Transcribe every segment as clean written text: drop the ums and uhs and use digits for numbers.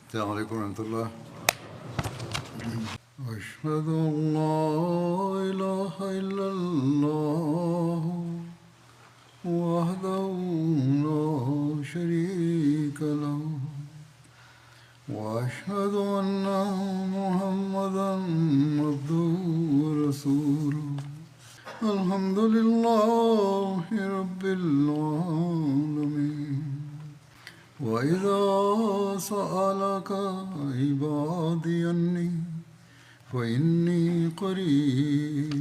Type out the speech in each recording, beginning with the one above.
السلام علیکم ورحمۃ اللہ. اشهد ان لا اله الا الله وحده لا شريك له واشهد ان محمدا عبده ورسوله. الحمد لله رب العالمين. وإذا سألك عبادي عني فإني قريب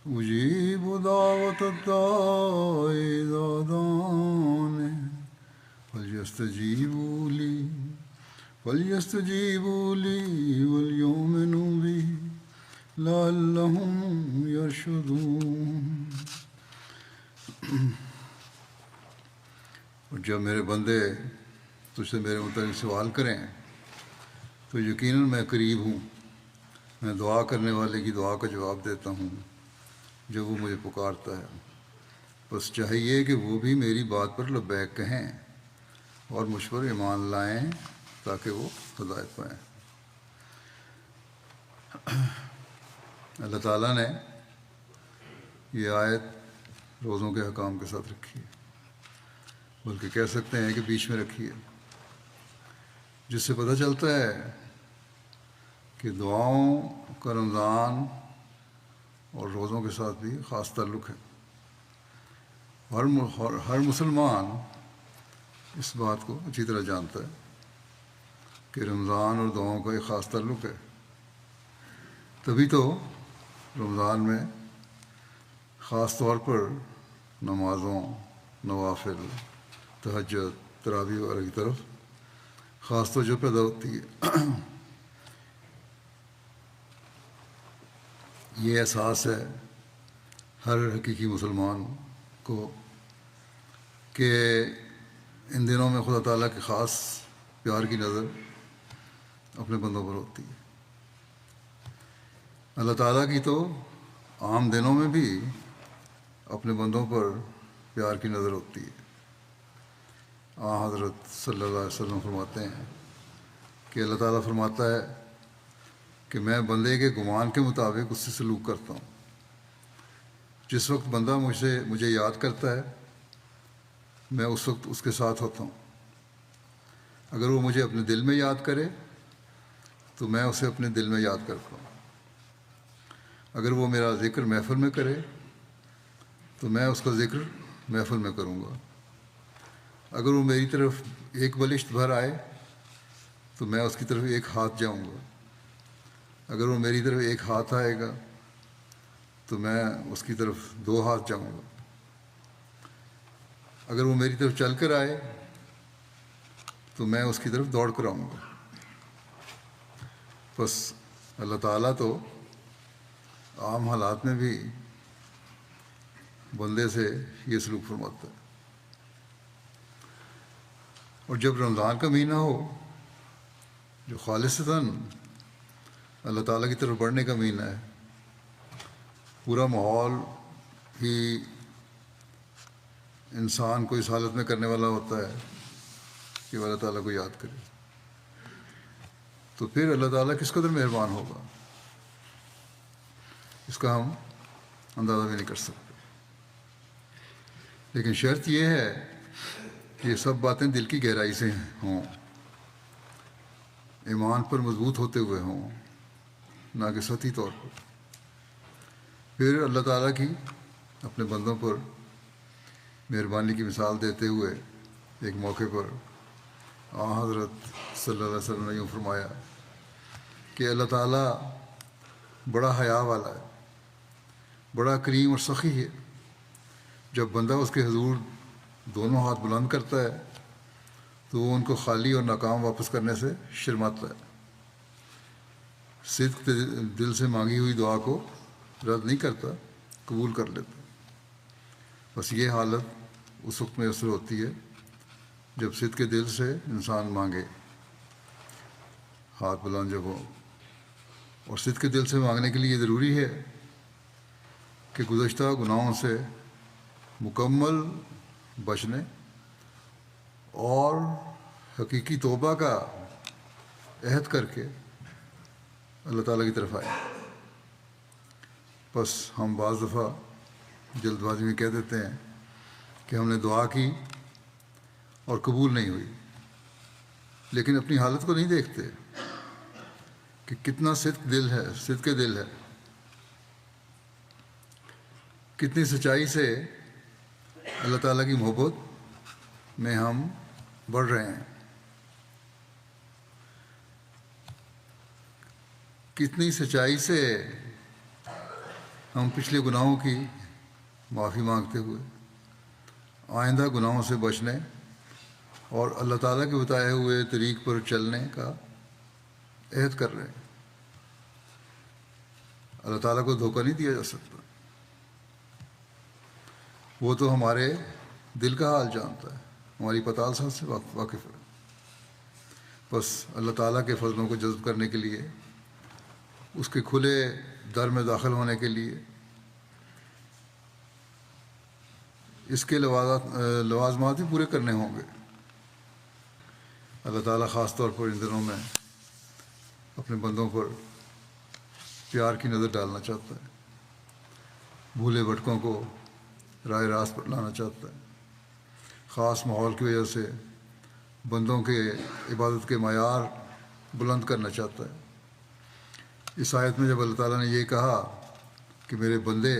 أجيب دعوة الداع إذا دعاني فليستجيبوا لي وليؤمنوا بي لعلهم يرشدون. اور جب میرے بندے تجھ سے میرے متعلق سوال کریں تو یقیناً میں قریب ہوں. میں دعا کرنے والے کی دعا کا جواب دیتا ہوں جب وہ مجھے پکارتا ہے. بس چاہیے کہ وہ بھی میری بات پر لبیک کہیں اور مجھ پر ایمان لائیں تاکہ وہ ہدایت پائیں. اللہ تعالیٰ نے یہ آیت روزوں کے حکام کے ساتھ رکھی ہے، بلکہ کہہ سکتے ہیں کہ بیچ میں رکھی ہے، جس سے پتہ چلتا ہے کہ دعاؤں کا رمضان اور روزوں کے ساتھ بھی خاص تعلق ہے. ہر مسلمان اس بات کو اچھی طرح جانتا ہے کہ رمضان اور دعاؤں کا ایک خاص تعلق ہے. تبھی تو رمضان میں خاص طور پر نمازوں، نوافل، تہجد، تراویح وغیرہ کی طرف خاص توجہ پیدا ہوتی ہے. یہ احساس ہے ہر حقیقی مسلمان کو کہ ان دنوں میں خدا تعالیٰ کی خاص پیار کی نظر اپنے بندوں پر ہوتی ہے. اللہ تعالیٰ کی تو عام دنوں میں بھی اپنے بندوں پر پیار کی نظر ہوتی ہے. حضرت صلی اللہ علیہ وسلم فرماتے ہیں کہ اللہ تعالیٰ فرماتا ہے کہ میں بندے کے گمان کے مطابق اس سے سلوک کرتا ہوں. جس وقت بندہ مجھے یاد کرتا ہے میں اس وقت اس کے ساتھ ہوتا ہوں. اگر وہ مجھے اپنے دل میں یاد کرے تو میں اسے اپنے دل میں یاد کرتا ہوں. اگر وہ میرا ذکر محفل میں کرے تو میں اس کا ذکر محفل میں کروں گا. اگر وہ میری طرف ایک بلشت بھر آئے تو میں اس کی طرف ایک ہاتھ جاؤں گا. اگر وہ میری طرف ایک ہاتھ آئے گا تو میں اس کی طرف دو ہاتھ جاؤں گا. اگر وہ میری طرف چل کر آئے تو میں اس کی طرف دوڑ کر آؤں گا. بس اللہ تعالیٰ تو عام حالات میں بھی بندے سے یہ سلوک فرماتا ہے. اور جب رمضان کا مہینہ ہو جو خالصتاً اللہ تعالیٰ کی طرف بڑھنے کا مہینہ ہے، پورا ماحول ہی انسان کو اس حالت میں کرنے والا ہوتا ہے کہ وہ اللہ تعالیٰ کو یاد کرے، تو پھر اللہ تعالیٰ کس قدر مہربان ہوگا اس کا ہم اندازہ بھی نہیں کر سکتے. لیکن شرط یہ ہے کہ یہ سب باتیں دل کی گہرائی سے ہوں، ایمان پر مضبوط ہوتے ہوئے ہوں، نہ کہ سطحی طور پر. پھر اللہ تعالیٰ کی اپنے بندوں پر مہربانی کی مثال دیتے ہوئے ایک موقع پر حضرت صلی اللہ علیہ وسلم نے یوں فرمایا کہ اللہ تعالیٰ بڑا حیا والا ہے، بڑا کریم اور سخی ہے. جب بندہ اس کے حضور دونوں ہاتھ بلند کرتا ہے تو وہ ان کو خالی اور ناکام واپس کرنے سے شرماتا ہے. صدق دل سے مانگی ہوئی دعا کو رد نہیں کرتا، قبول کر لیتا. بس یہ حالت اس وقت میسر ہوتی ہے جب صدق کے دل سے انسان مانگے، ہاتھ بلند جب ہو. اور صدق کے دل سے مانگنے کے لیے یہ ضروری ہے کہ گزشتہ گناہوں سے مکمل بچنے اور حقیقی توبہ کا عہد کر کے اللہ تعالیٰ کی طرف آئے. بس ہم بعض دفعہ جلد بازی میں کہہ دیتے ہیں کہ ہم نے دعا کی اور قبول نہیں ہوئی، لیکن اپنی حالت کو نہیں دیکھتے کہ کتنا صدق دل ہے، کتنی سچائی سے اللہ تعالیٰ کی محبت میں ہم بڑھ رہے ہیں، کتنی سچائی سے ہم پچھلے گناہوں کی معافی مانگتے ہوئے آئندہ گناہوں سے بچنے اور اللہ تعالیٰ کے بتائے ہوئے طریق پر چلنے کا عہد کر رہے ہیں. اللہ تعالیٰ کو دھوکہ نہیں دیا جا سکتا، وہ تو ہمارے دل کا حال جانتا ہے، ہماری پتال سان سے واقف ہے. بس اللہ تعالیٰ کے فضلوں کو جذب کرنے کے لیے، اس کے کھلے در میں داخل ہونے کے لیے، اس کے لوازمات بھی پورے کرنے ہوں گے. اللہ تعالیٰ خاص طور پر ان دنوں میں اپنے بندوں پر پیار کی نظر ڈالنا چاہتا ہے، بھولے بھٹکوں کو راہ راست پر لانا چاہتا ہے. خاص ماحول کی وجہ سے بندوں کے عبادت کے معیار بلند کرنا چاہتا ہے. اس آیت میں جب اللہ تعالیٰ نے یہ کہا کہ میرے بندے،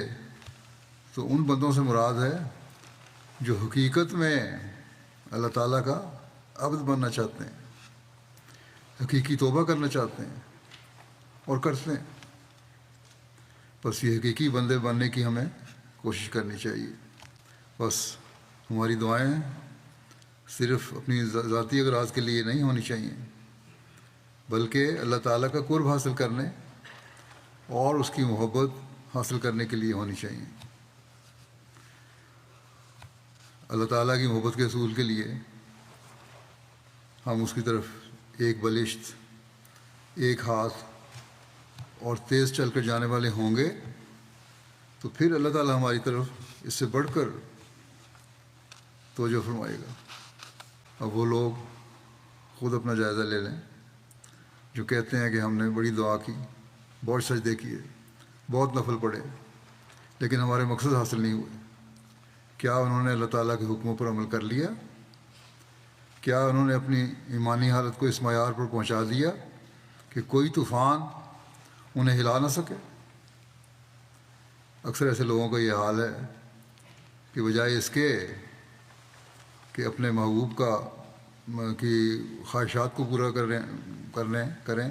تو ان بندوں سے مراد ہے جو حقیقت میں اللہ تعالیٰ کا عبد بننا چاہتے ہیں، حقیقی توبہ کرنا چاہتے ہیں اور کرتے ہیں. بس یہ حقیقی بندے بننے کی ہمیں کوشش کرنی چاہیے. بس ہماری دعائیں صرف اپنی ذاتی اغراض کے لیے نہیں ہونی چاہیے، بلکہ اللہ تعالیٰ کا قرب حاصل کرنے اور اس کی محبت حاصل کرنے کے لیے ہونی چاہیے. اللہ تعالیٰ کی محبت کے حصول کے لیے ہم اس کی طرف ایک بلشت، ایک ہاتھ اور تیز چل کر جانے والے ہوں گے، تو پھر اللہ تعالیٰ ہماری طرف اس سے بڑھ کر توجہ فرمائے گا. اب وہ لوگ خود اپنا جائزہ لے لیں جو کہتے ہیں کہ ہم نے بڑی دعا کی، بہت سجدے کیے، بہت نفل پڑھے، لیکن ہمارے مقصد حاصل نہیں ہوئے. کیا انہوں نے اللہ تعالیٰ کے حکموں پر عمل کر لیا؟ کیا انہوں نے اپنی ایمانی حالت کو اس معیار پر پہنچا دیا کہ کوئی طوفان انہیں ہلا نہ سکے؟ اکثر ایسے لوگوں کا یہ حال ہے کہ بجائے اس کے کہ اپنے محبوب کی خواہشات کو پورا کریں،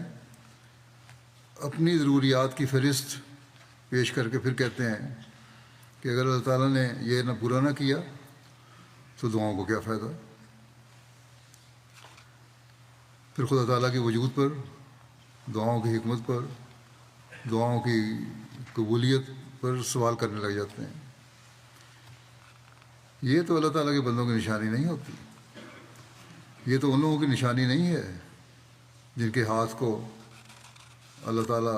اپنی ضروریات کی فہرست پیش کر کے پھر کہتے ہیں کہ اگر اللہ تعالیٰ نے یہ پورا نہ کیا تو دعاؤں کو کیا فائدہ. پھر خدا تعالیٰ کے وجود پر، دعاؤں کی حکمت پر، دعاؤں کی قبولیت پر سوال کرنے لگ جاتے ہیں. یہ تو اللہ تعالیٰ کے بندوں کی نشانی نہیں ہوتی. یہ تو ان لوگوں کی نشانی نہیں ہے جن کے ہاتھ کو اللہ تعالیٰ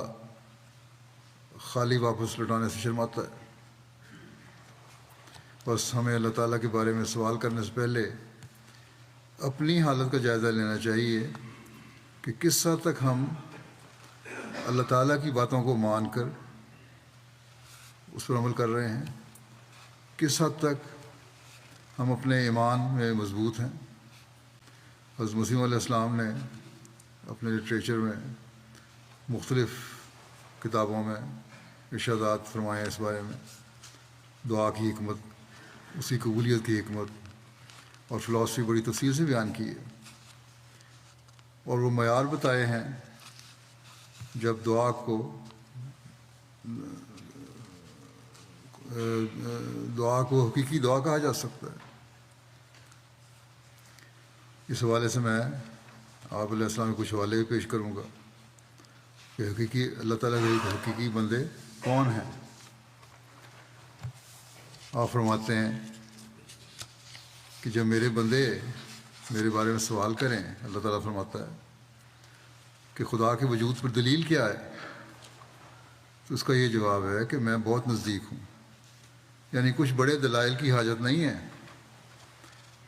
خالی واپس لوٹانے سے شرماتا ہے. بس ہمیں اللہ تعالیٰ کے بارے میں سوال کرنے سے پہلے اپنی حالت کا جائزہ لینا چاہیے کہ کس حد تک ہم اللہ تعالیٰ کی باتوں کو مان کر اس پر عمل کر رہے ہیں، کس حد تک ہم اپنے ایمان میں مضبوط ہیں. حضرت مسیح علیہ السلام نے اپنے لٹریچر میں، مختلف کتابوں میں ارشادات فرمائے اس بارے میں. دعا کی حکمت، اس کی قبولیت کی حکمت اور فلاسفی بڑی تفصیل سے بیان کی ہے، اور وہ معیار بتائے ہیں جب دعا کو حقیقی دعا کہا جا سکتا ہے. اس حوالے سے میں آپ علیہ السلام کے کچھ حوالے بھی پیش کروں گا کہ حقیقی اللہ تعالیٰ کے حقیقی بندے کون ہیں. آپ فرماتے ہیں کہ جب میرے بندے میرے بارے میں سوال کریں، اللہ تعالیٰ فرماتا ہے کہ خدا کے وجود پر دلیل کیا ہے، تو اس کا یہ جواب ہے کہ میں بہت نزدیک ہوں. یعنی کچھ بڑے دلائل کی حاجت نہیں ہے،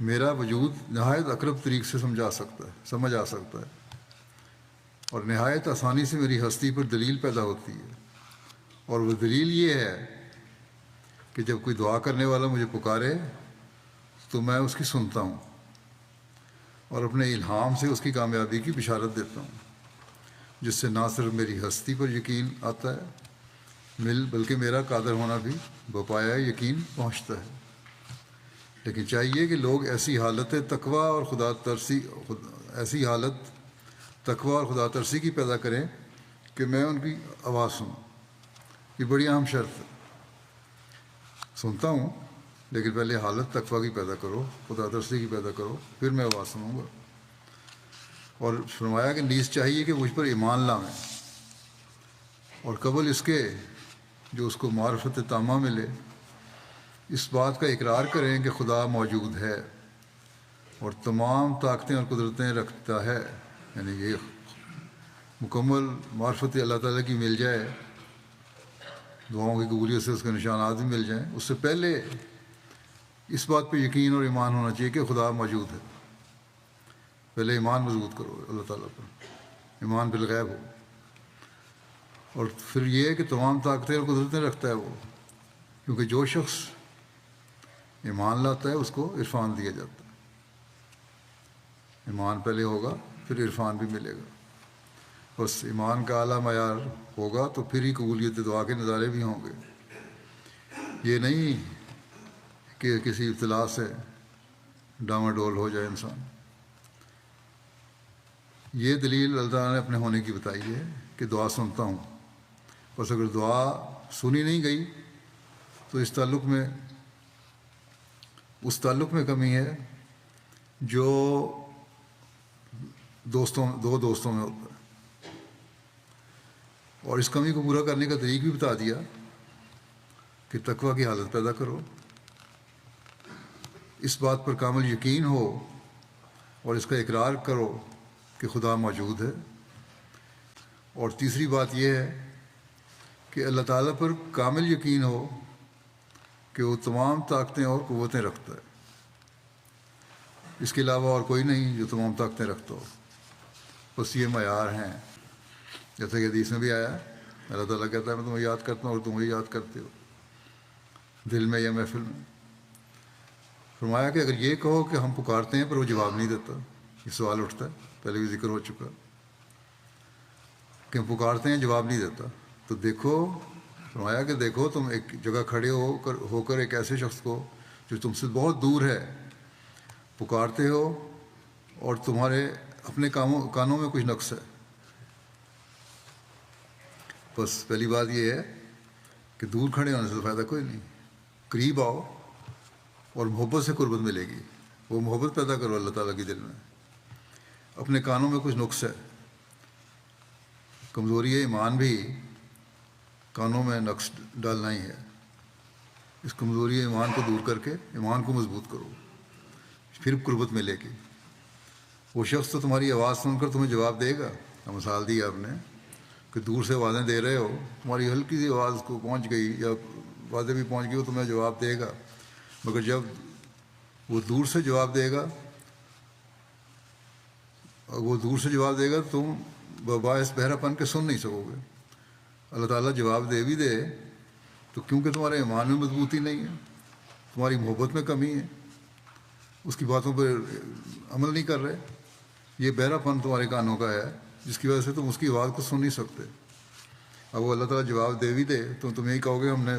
میرا وجود نہایت اقرب طریق سے سمجھ آ سکتا ہے. اور نہایت آسانی سے میری ہستی پر دلیل پیدا ہوتی ہے، اور وہ دلیل یہ ہے کہ جب کوئی دعا کرنے والا مجھے پکارے تو میں اس کی سنتا ہوں اور اپنے الہام سے اس کی کامیابی کی بشارت دیتا ہوں، جس سے نہ صرف میری ہستی پر یقین آتا ہے بلکہ میرا قادر ہونا بھی بپایا یقین پہنچتا ہے۔ لیکن چاہیے کہ لوگ ایسی حالت تقویٰ اور خدا ترسی کی پیدا کریں کہ میں ان کی آواز سنوں۔ یہ بڑی اہم شرط ہے۔ سنتا ہوں لیکن پہلے حالت تقویٰ کی پیدا کرو، خدا ترسی کی پیدا کرو، پھر میں آواز سنوں گا۔ اور فرمایا کہ نیز چاہیے کہ مجھ پر ایمان لائیں، اور قبل اس کے جو اس کو معرفت تامہ ملے اس بات کا اقرار کریں کہ خدا موجود ہے اور تمام طاقتیں اور قدرتیں رکھتا ہے، یعنی یہ مکمل معرفت اللہ تعالیٰ کی مل جائے، دعاؤں کی قبولیت سے اس کے نشانات بھی مل جائیں، اس سے پہلے اس بات پہ یقین اور ایمان ہونا چاہیے کہ خدا موجود ہے۔ پہلے ایمان مضبوط کرو اللہ تعالیٰ پر، ایمان بالغیب ہو، اور پھر یہ ہے کہ تمام طاقتیں اور قدرتیں رکھتا ہے وہ، کیونکہ جو شخص ایمان لاتا ہے اس کو عرفان دیا جاتا ہے۔ ایمان پہلے ہوگا پھر عرفان بھی ملے گا، بس ایمان کا اعلیٰ معیار ہوگا تو پھر ہی قبولیت دعا کے نظارے بھی ہوں گے۔ یہ نہیں کہ کسی ابتلا سے ڈاواڈول ہو جائے انسان۔ یہ دلیل اللہ تعالیٰ نے اپنے ہونے کی بتائی ہے کہ دعا سنتا ہوں، بس اگر دعا سنی نہیں گئی تو اس تعلق میں کمی ہے جو دو دوستوں میں ہوتا ہے، اور اس کمی کو پورا کرنے کا طریق بھی بتا دیا کہ تقویٰ کی حالت پیدا کرو، اس بات پر کامل یقین ہو اور اس کا اقرار کرو کہ خدا موجود ہے، اور تیسری بات یہ ہے کہ اللہ تعالیٰ پر کامل یقین ہو کہ وہ تمام طاقتیں اور قوتیں رکھتا ہے، اس کے علاوہ اور کوئی نہیں جو تمام طاقتیں رکھتا ہو، بس یہ معیار ہیں۔ جیسا کہ حدیث میں بھی آیا، اللہ تعالیٰ کہتا ہے میں تمہیں یاد کرتا ہوں اور تم مجھے یاد کرتے ہو، دل میں یا محفل میں۔ فرمایا کہ اگر یہ کہو کہ ہم پکارتے ہیں پر وہ جواب نہیں دیتا، یہ سوال اٹھتا ہے، پہلے بھی ذکر ہو چکا کہ ہم پکارتے ہیں جواب نہیں دیتا، تو دیکھو، فرمایا کہ دیکھو تم ایک جگہ کھڑے ہو کر ایک ایسے شخص کو جو تم سے بہت دور ہے پکارتے ہو اور تمہارے اپنے کانوں میں کچھ نقص ہے۔ بس پہلی بات یہ ہے کہ دور کھڑے ہونے سے فائدہ کوئی نہیں، قریب آؤ اور محبت سے قربت ملے گی، وہ محبت پیدا کرو اللہ تعالیٰ کے دل میں۔ اپنے کانوں میں کچھ نقص ہے، کمزوری ایمان بھی کانوں میں نقص ڈالنا ہی ہے، اس کمزوری ایمان کو دور کر کے ایمان کو مضبوط کرو، پھر قربت ملے گی۔ وہ شخص تو تمہاری آواز سن کر تمہیں جواب دے گا، مثال دی آپ نے کہ دور سے آوازیں دے رہے ہو، تمہاری ہلکی سی آواز کو پہنچ گئی یا آوازیں بھی پہنچ گئی، وہ تمہیں جواب دے گا، مگر جب وہ دور سے جواب دے گا تو تم باعث بہرا پن کے سن نہیں سکو گے۔ اللہ تعالیٰ جواب دے بھی دے تو کیونکہ تمہارے ایمان میں مضبوطی نہیں ہے، تمہاری محبت میں کمی ہے، اس کی باتوں پر عمل نہیں کر رہے، یہ بہرا پن تمہارے کانوں کا ہے جس کی وجہ سے تم اس کی آواز کو سن نہیں سکتے۔ اب وہ اللہ تعالیٰ جواب دے بھی دے تو تم یہی کہو گے ہم نے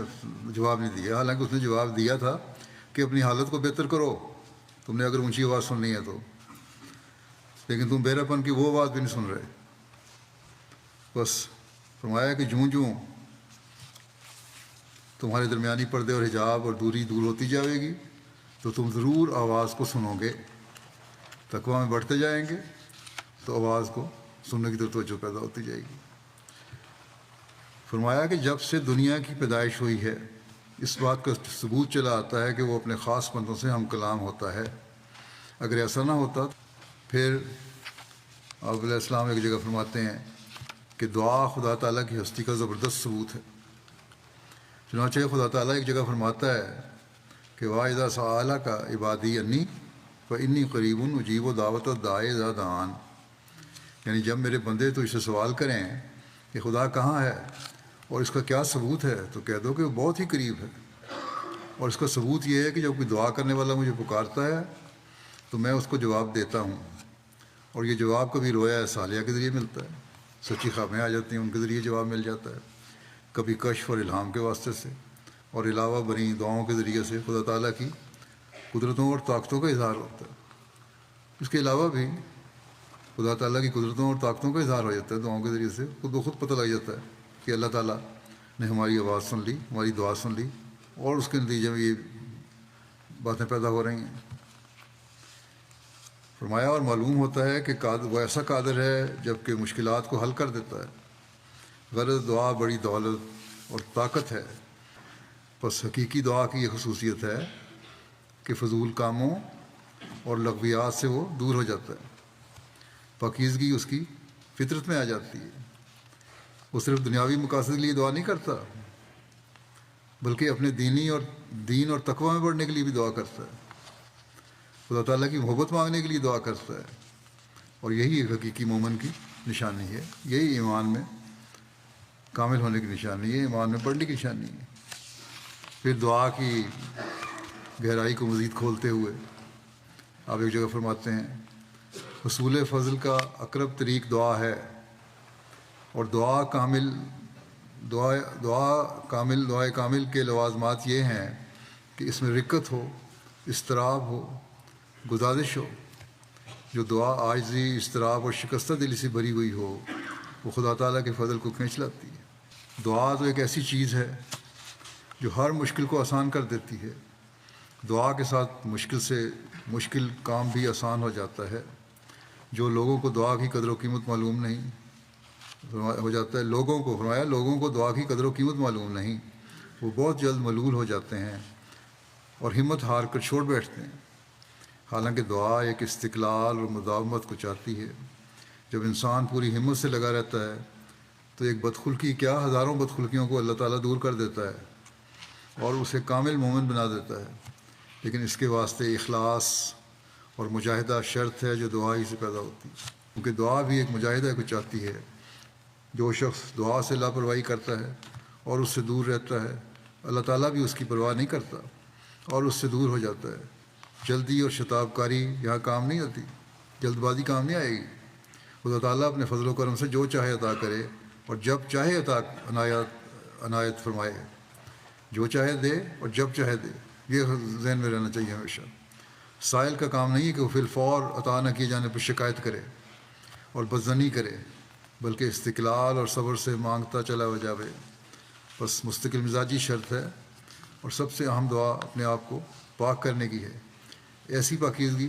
جواب نہیں دیا، حالانکہ اس نے جواب دیا تھا کہ اپنی حالت کو بہتر کرو، تم نے اگر اونچی آواز سننی ہے تو، لیکن تم بہرا پن کی وہ آواز بھی نہیں سن رہے۔ بس فرمایا کہ جوں تمہارے درمیانی پردے اور حجاب اور دوری دور ہوتی جائے گی تو تم ضرور آواز کو سنو گے، تقویٰ میں بڑھتے جائیں گے تو آواز کو سننے کی طرف توجہ پیدا ہوتی جائے گی۔ فرمایا کہ جب سے دنیا کی پیدائش ہوئی ہے اس بات کا ثبوت چلا آتا ہے کہ وہ اپنے خاص بندوں سے ہم کلام ہوتا ہے، اگر ایسا نہ ہوتا پھر آپ علیہ السلام ایک جگہ فرماتے ہیں کہ دعا خدا تعالیٰ کی ہستی کا زبردست ثبوت ہے۔ چنانچہ خدا تعالیٰ ایک جگہ فرماتا ہے کہ واذا سألک عبادی انی فانی قریب اجیب دعوت الداعی اذا دعان، یعنی جب میرے بندے تو اسے سوال کریں کہ خدا کہاں ہے اور اس کا کیا ثبوت ہے، تو کہہ دو کہ وہ بہت ہی قریب ہے، اور اس کا ثبوت یہ ہے کہ جب کوئی دعا کرنے والا مجھے پکارتا ہے تو میں اس کو جواب دیتا ہوں، اور یہ جواب کبھی رویا صالحہ کے ذریعے ملتا ہے، سچی خبریں آ جاتی ہیں ان کے ذریعے جواب مل جاتا ہے، کبھی کشف اور الہام کے واسطے سے، اور علاوہ بری دعاؤں کے ذریعے سے خدا تعالیٰ کی قدرتوں اور طاقتوں کا اظہار ہوتا ہے۔ اس کے علاوہ بھی خدا تعالیٰ کی قدرتوں اور طاقتوں کا اظہار ہو جاتا ہے دعاؤں کے ذریعے سے، خود بخود پتہ لگ جاتا ہے کہ اللہ تعالیٰ نے ہماری آواز سن لی، ہماری دعا سن لی، اور اس کے نتیجے میں یہ باتیں پیدا ہو رہی ہیں۔ فرمایا اور معلوم ہوتا ہے کہ وہ ایسا قادر ہے جب کہ مشکلات کو حل کر دیتا ہے۔ غرض دعا بڑی دولت اور طاقت ہے، بس حقیقی دعا کی یہ خصوصیت ہے کہ فضول کاموں اور لغویات سے وہ دور ہو جاتا ہے، پاکیزگی اس کی فطرت میں آ جاتی ہے۔ وہ صرف دنیاوی مقاصد کے لیے دعا نہیں کرتا، بلکہ اپنے دین اور تقوی میں بڑھنے کے لیے بھی دعا کرتا ہے، خدا تعالیٰ کی محبت مانگنے کے لیے دعا کرتا ہے، اور یہی ایک حقیقی مومن کی نشانی ہے، یہی ایمان میں کامل ہونے کی نشانی ہے، ایمان میں بڑھنے کی نشانی ہے۔ پھر دعا کی گہرائی کو مزید کھولتے ہوئے آپ ایک جگہ فرماتے ہیں، حصول فضل کا اقرب طریق دعا ہے، اور دعائے کامل کے لوازمات یہ ہیں کہ اس میں رقت ہو، اضطراب ہو، گزارش ہو۔ جو دعا عاجزی، اضطراب اور شکستہ دلی سے بھری ہوئی ہو، وہ خدا تعالیٰ کے فضل کو کھینچ لاتی ہے۔ دعا تو ایک ایسی چیز ہے جو ہر مشکل کو آسان کر دیتی ہے۔ دعا کے ساتھ مشکل کام بھی آسان ہو جاتا ہے۔ جو لوگوں کو دعا کی قدر و قیمت معلوم نہیں ہو جاتا ہے، لوگوں کو دعا کی قدر و قیمت معلوم نہیں، وہ بہت جلد ملول ہو جاتے ہیں اور ہمت ہار کر چھوڑ بیٹھتے ہیں۔ حالانکہ دعا ایک استقلال اور مداومت کو چاہتی ہے۔ جب انسان پوری ہمت سے لگا رہتا ہے تو ایک بدخلقی کیا ہزاروں بدخلقیوں کو اللہ تعالیٰ دور کر دیتا ہے اور اسے کامل مومن بنا دیتا ہے۔ لیکن اس کے واسطے اخلاص اور مجاہدہ شرط ہے جو دعا ہی سے پیدا ہوتی ہے، کیونکہ دعا بھی ایک مجاہدہ کو چاہتی ہے۔ جو شخص دعا سے لاپرواہی کرتا ہے اور اس سے دور رہتا ہے، اللہ تعالیٰ بھی اس کی پرواہ نہیں کرتا اور اس سے دور ہو جاتا ہے۔ جلدی اور شتاب کاری یہاں کام نہیں آتی، جلد بازی کام نہیں آئے گی۔ خدا تعالیٰ اپنے فضل و کرم سے جو چاہے عطا کرے اور جب چاہے عنایت فرمائے، جو چاہے دے اور جب چاہے دے، یہ ذہن میں رہنا چاہیے ہمیشہ۔ سائل کا کام نہیں ہے کہ وہ فی الفور عطا نہ کیے جانے پر شکایت کرے اور بدظنی کرے، بلکہ استقلال اور صبر سے مانگتا چلا جاوے۔ بس مستقل مزاجی شرط ہے، اور سب سے اہم دعا اپنے آپ کو پاک کرنے کی ہے، ایسی پاکیزگی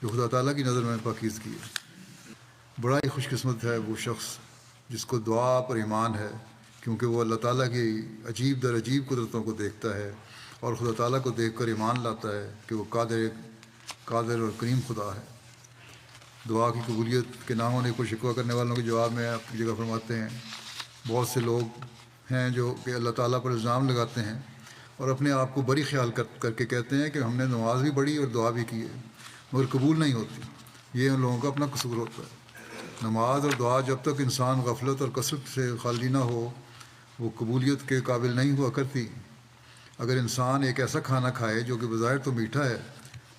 جو خدا تعالیٰ کی نظر میں پاکیزگی ہے۔ بڑا ہی خوش قسمت ہے وہ شخص جس کو دعا پر ایمان ہے، کیونکہ وہ اللہ تعالیٰ کی عجیب در عجیب قدرتوں کو دیکھتا ہے اور خدا تعالیٰ کو دیکھ کر ایمان لاتا ہے کہ وہ قادر اور کریم خدا ہے۔ دعا کی قبولیت کے نہ ہونے کو شکوہ کرنے والوں کے جواب میں آپ کی جگہ فرماتے ہیں، بہت سے لوگ ہیں جو کہ اللہ تعالیٰ پر الزام لگاتے ہیں اور اپنے آپ کو بری خیال کر کے کہتے ہیں کہ ہم نے نماز بھی پڑھی اور دعا بھی کی ہے مگر قبول نہیں ہوتی۔ یہ ان لوگوں کا اپنا قصور ہوتا ہے۔ نماز اور دعا جب تک انسان غفلت اور کثرت سے خالی نہ ہو، وہ قبولیت کے قابل نہیں ہوا کرتی۔ اگر انسان ایک ایسا کھانا کھائے جو کہ بظاہر تو میٹھا ہے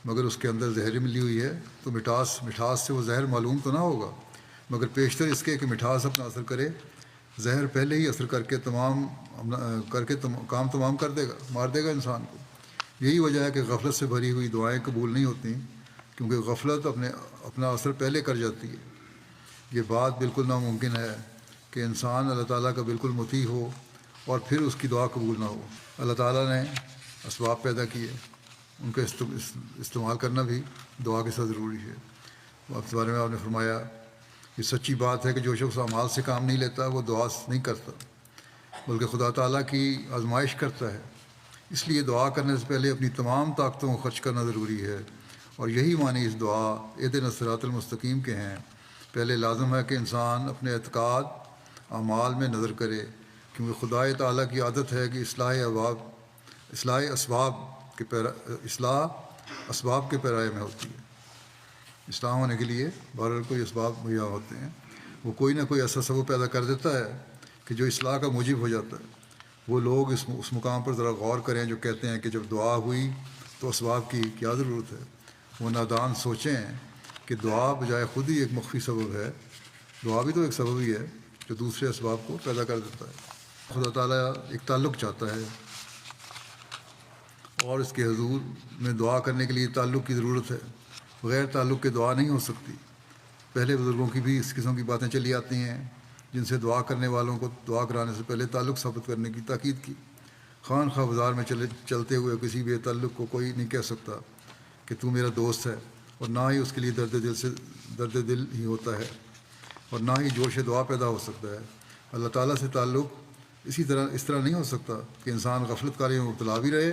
مگر اس کے اندر زہر ملی ہوئی ہے، تو مٹھاس سے وہ زہر معلوم تو نہ ہوگا، مگر پیشتر اس کے کہ مٹھاس اپنا اثر کرے، زہر پہلے ہی اثر کر کے کام تمام کر دے گا، مار دے گا انسان کو۔ یہی وجہ ہے کہ غفلت سے بھری ہوئی دعائیں قبول نہیں ہوتیں، کیونکہ غفلت اپنا اثر پہلے کر جاتی ہے۔ یہ بات بالکل ناممکن ہے کہ انسان اللہ تعالیٰ کا بالکل مطیع ہو اور پھر اس کی دعا قبول نہ ہو۔ اللہ تعالیٰ نے اسباب پیدا کیے، ان کا استعمال کرنا بھی دعا کے ساتھ ضروری ہے۔ اس بارے میں آپ نے فرمایا یہ سچی بات ہے کہ جو شخص اعمال سے کام نہیں لیتا وہ دعا نہیں کرتا، بلکہ خدا تعالیٰ کی آزمائش کرتا ہے۔ اس لیے دعا کرنے سے پہلے اپنی تمام طاقتوں کو خرچ کرنا ضروری ہے، اور یہی معنی اس دعا اہدنا الصراط المستقیم کے ہیں۔ پہلے لازم ہے کہ انسان اپنے اعتقاد اعمال میں نظر کرے، کیونکہ خدا تعالیٰ کی عادت ہے کہ اصلاح اسباب کے پیرائے میں ہوتی ہے۔ اسلام ہونے کے لیے بہرحال کوئی اسباب مہیا ہوتے ہیں، وہ کوئی نہ کوئی ایسا سبب پیدا کر دیتا ہے کہ جو اصلاح کا موجب ہو جاتا ہے۔ وہ لوگ اس مقام پر ذرا غور کریں جو کہتے ہیں کہ جب دعا ہوئی تو اسباب کی کیا ضرورت ہے۔ وہ نادان سوچیں کہ دعا بجائے خود ہی ایک مخفی سبب ہے، دعا بھی تو ایک سبب ہی ہے جو دوسرے اسباب کو پیدا کر دیتا ہے۔ خدا تعالیٰ ایک تعلق چاہتا ہے اور اس کے حضور میں دعا کرنے کے لیے تعلق کی ضرورت ہے، بغیر تعلق کے دعا نہیں ہو سکتی۔ پہلے بزرگوں کی بھی اس قسم کی باتیں چلی آتی ہیں جن سے دعا کرنے والوں کو دعا کرانے سے پہلے تعلق ثابت کرنے کی تاکید کی۔ خان خواہ بازار میں چلتے ہوئے کسی بے تعلق کو کوئی نہیں کہہ سکتا کہ تو میرا دوست ہے، اور نہ ہی اس کے لیے درد دل ہی ہوتا ہے، اور نہ ہی جوش دعا پیدا ہو سکتا ہے۔ اللہ تعالیٰ سے تعلق اس طرح نہیں ہو سکتا کہ انسان غفلت کاری میں مبتلا بھی رہے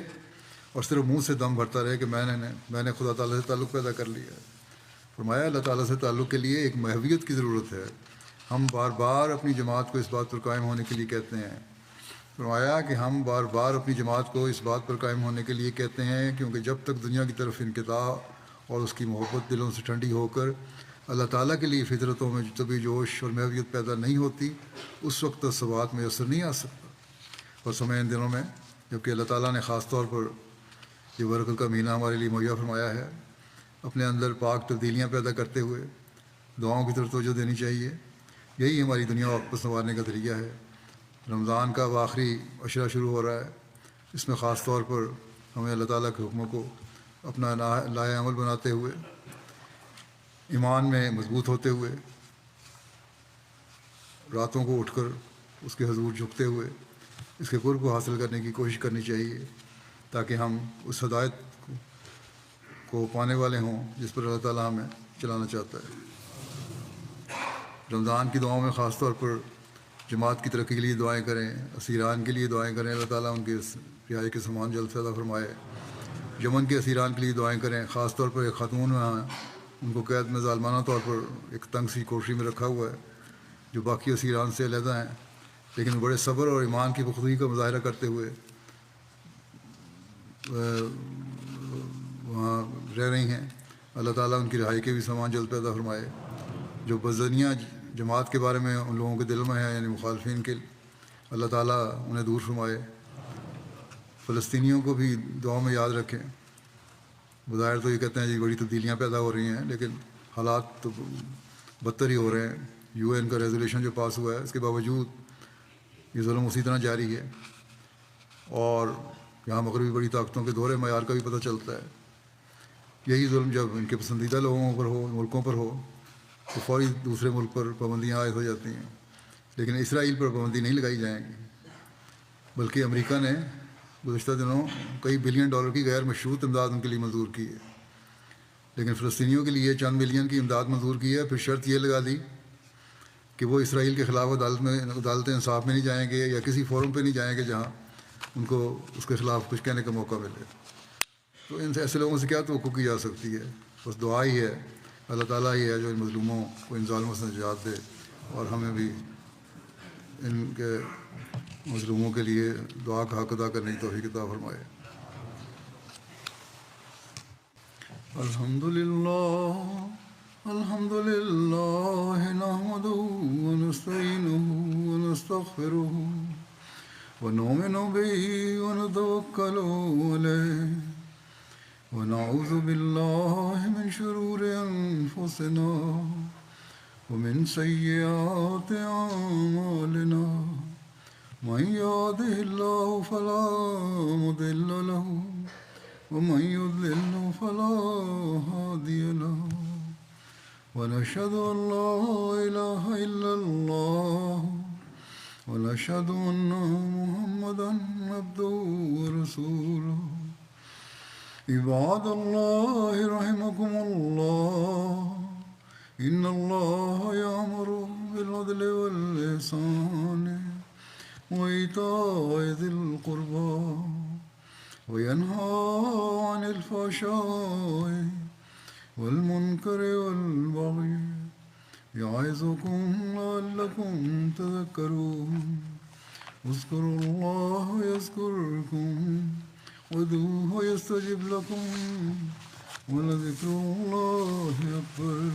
اور صرف منہ سے دم بھرتا رہے کہ میں نے خدا تعالیٰ سے تعلق پیدا کر لیا ہے۔ فرمایا اللہ تعالیٰ سے تعلق کے لیے ایک محویت کی ضرورت ہے۔ ہم بار بار اپنی جماعت کو اس بات پر قائم ہونے کے لیے کہتے ہیں، فرمایا کہ ہم بار بار اپنی جماعت کو اس بات پر قائم ہونے کے لیے کہتے ہیں کیونکہ جب تک دنیا کی طرف انقطاع اور اس کی محبت دلوں سے ٹھنڈی ہو کر اللہ تعالیٰ کے لیے فطرتوں میں طبی جوش اور محویت پیدا نہیں ہوتی، اس وقت تک ثبات میسر نہیں آ سکتا۔ اور سمے ان دنوں میں جبکہ اللہ تعالیٰ نے خاص طور پر یہ برکت کا مہینہ ہمارے لیے مہیا فرمایا ہے، اپنے اندر پاک تبدیلیاں پیدا کرتے ہوئے دعاؤں کی طرف توجہ دینی چاہیے۔ یہی ہماری دنیا واپس سنوارنے کا ذریعہ ہے۔ رمضان کا اب آخری عشرہ شروع ہو رہا ہے، اس میں خاص طور پر ہمیں اللہ تعالیٰ کے حکموں کو اپنا لائے عمل بناتے ہوئے، ایمان میں مضبوط ہوتے ہوئے، راتوں کو اٹھ کر اس کے حضور جھکتے ہوئے اس کے قرب کو حاصل کرنے کی کوشش کرنی چاہیے تاکہ ہم اس ہدایت کو پانے والے ہوں جس پر اللہ تعالیٰ ہمیں چلانا چاہتا ہے۔ رمضان کی دعاؤں میں خاص طور پر جماعت کی ترقی کے لیے دعائیں کریں، اسیران کے لیے دعائیں کریں، اللہ تعالیٰ ان کے رہائی کے سامان جلد سے زیادہ فرمائے۔ یمن کے اسیران کے لیے دعائیں کریں، خاص طور پر ایک خاتون میں ان کو قید میں ظالمانہ طور پر ایک تنگ سی کوٹری میں رکھا ہوا ہے، جو باقی اسیران سے علیحدہ ہیں، لیکن بڑے صبر اور ایمان کی پختگی کا مظاہرہ کرتے ہوئے وہاں رہ رہی ہیں۔ اللہ تعالیٰ ان کی رہائی کے بھی سامان جلد پیدا فرمائے۔ جو بزدنیہ جماعت کے بارے میں ان لوگوں کے دل میں ہے، یعنی مخالفین کے، اللہ تعالیٰ انہیں دور فرمائے۔ فلسطینیوں کو بھی دعاؤں میں یاد رکھیں۔ بظاہر تو یہ کہتے ہیں جی بڑی تبدیلیاں پیدا ہو رہی ہیں، لیکن حالات تو بدتر ہی ہو رہے ہیں۔ UN کا ریزولیوشن جو پاس ہوا ہے، اس کے باوجود یہ ظلم اسی طرح جاری ہے، اور یہاں مغربی بڑی طاقتوں کے دورے معیار کا بھی پتہ چلتا ہے۔ یہی ظلم جب ان کے پسندیدہ لوگوں پر ہو، ملکوں پر ہو، تو فوری دوسرے ملک پر پابندیاں عائد ہو جاتی ہیں، لیکن اسرائیل پر پابندی نہیں لگائی جائیں گی، بلکہ امریکہ نے گزشتہ دنوں کئی بلین ڈالر کی غیر مشروط امداد ان کے لیے منظور کی ہے، لیکن فلسطینیوں کے لیے چند ملین کی امداد منظور کی ہے، پھر شرط یہ لگا دی کہ وہ اسرائیل کے خلاف عدالت انصاف میں نہیں جائیں گے یا کسی فورم پہ نہیں جائیں گے جہاں ان کو اس کے خلاف کچھ کہنے کا موقع ملے۔ تو ان سے ایسے لوگوں سے کیا توقع کی جا سکتی ہے؟ بس دعا ہی ہے، اللہ تعالیٰ ہی ہے جو ان مظلوموں کو، ان ظالموں سے نجات دے، اور ہمیں بھی ان کے مظلوموں کے لیے دعا کا حق ادا کرنے کی توفیق عطا فرمائے۔ الحمد للہ نحمدہ ونستعینہ ونستغفرہ ونؤمن بہ ونتوکل علیہ ونعوذ باللہ من شرور انفسنا ومن سیئات اعمالنا من یہدہ اللہ فلا مضل لہ ومن یضلل فلا ہادی لہ ونشهد أن لا إله إلا الله ونشهد أن محمدا عبده ورسوله عباد الله رحمكم الله إن الله يأمر بالعدل والإحسان وإيتاء ذي القربى وينهى عن الفحشاء والمنكر والبغي يعظكم لعلكم تذكرون اذكروا الله يذكركم وادعوه يستجب لكم ولذكر الله أكبر.